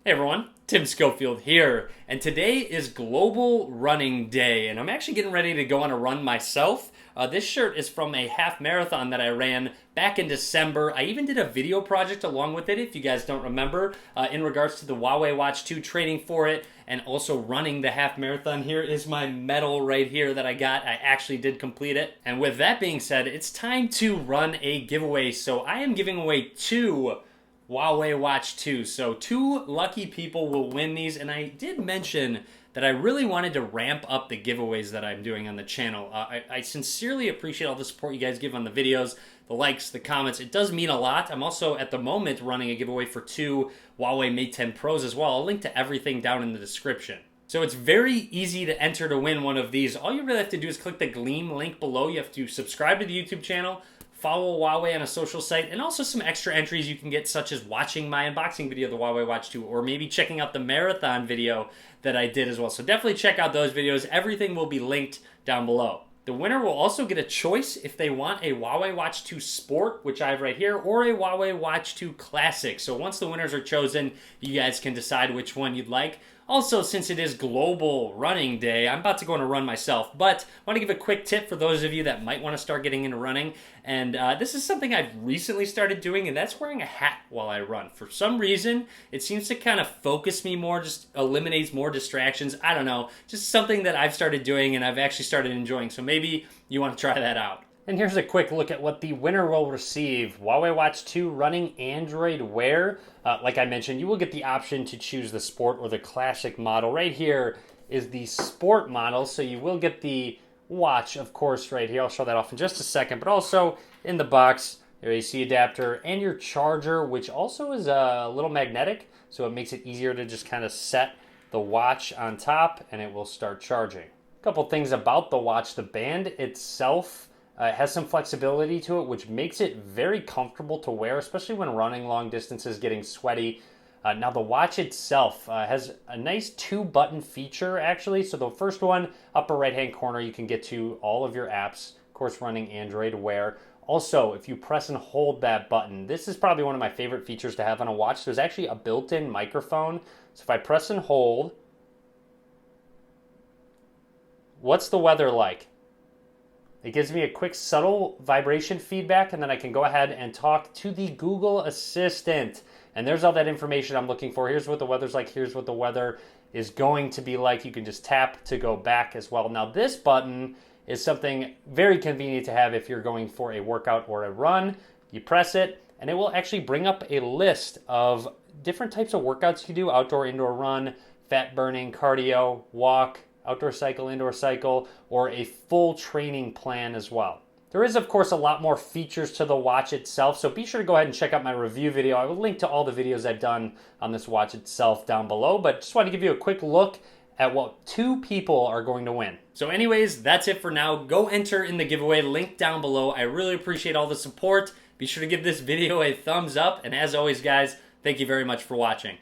Hey everyone, Tim Schofield here, and today is Global Running Day, and I'm actually getting ready to go on a run myself. This shirt is from a half marathon that I ran back in December. I even did a video project along with it, if you guys don't remember, in regards to the Huawei Watch 2 training for it, and also running the half marathon. Here is my medal right here that I got. I actually did complete it. And with that being said, it's time to run a giveaway. So I am giving away two Huawei Watch 2. So two lucky people will win these, and I did mention that I really wanted to ramp up the giveaways that I'm doing on the channel. I sincerely appreciate all the support you guys give on the videos, the likes, the comments. It does mean a lot. I'm also at the moment running a giveaway for two Huawei Mate 10 Pros as well. I'll link to everything down in the description. So it's very easy to enter to win one of these. All you really have to do is click the Gleam link below. You have to subscribe to the YouTube channel, follow Huawei on a social site, and also some extra entries you can get, such as watching my unboxing video of the Huawei Watch 2, or maybe checking out the marathon video that I did as well. So definitely check out those videos. Everything will be linked down below. The winner will also get a choice if they want a Huawei Watch 2 Sport, which I have right here, or a Huawei Watch 2 Classic. So once the winners are chosen, you guys can decide which one you'd like. Also, since it is Global Running Day, I'm about to go on a run myself, but I want to give a quick tip for those of you that might want to start getting into running. And this is something I've recently started doing, and that's wearing a hat while I run. For some reason, it seems to kind of focus me more, just eliminates more distractions. I don't know, just something that I've started doing and I've actually started enjoying. So maybe you want to try that out. And here's a quick look at what the winner will receive. Huawei Watch 2 running Android Wear. Like I mentioned, you will get the option to choose the Sport or the Classic model. Right here is the Sport model, so you will get the watch, of course, right here. I'll show that off in just a second. But also in the box, your AC adapter and your charger, which also is a little magnetic, so it makes it easier to just kind of set the watch on top and it will start charging. A couple things about the watch. The band itself has some flexibility to it, which makes it very comfortable to wear, especially when running long distances, getting sweaty. Now the watch itself has a nice two-button feature, actually. So the first one, upper right-hand corner, you can get to all of your apps, of course running Android Wear. Also, if you press and hold that button, this is probably one of my favorite features to have on a watch. There's actually a built-in microphone. So if I press and hold, what's the weather like? It gives me a quick subtle vibration feedback, and then I can go ahead and talk to the Google Assistant. And there's all that information I'm looking for. Here's what the weather's like. Here's what the weather is going to be like. You can just tap to go back as well. Now this button is something very convenient to have if you're going for a workout or a run. You press it, and it will actually bring up a list of different types of workouts you do: outdoor, indoor run, fat burning, cardio, walk, outdoor cycle, indoor cycle, or a full training plan as well. There is, of course, a lot more features to the watch itself, so be sure to go ahead and check out my review video. I will link to all the videos I've done on this watch itself down below, but just want to give you a quick look at what two people are going to win. So anyways, that's it for now. Go enter in the giveaway, link down below. I really appreciate all the support. Be sure to give this video a thumbs up, and as always, guys, thank you very much for watching.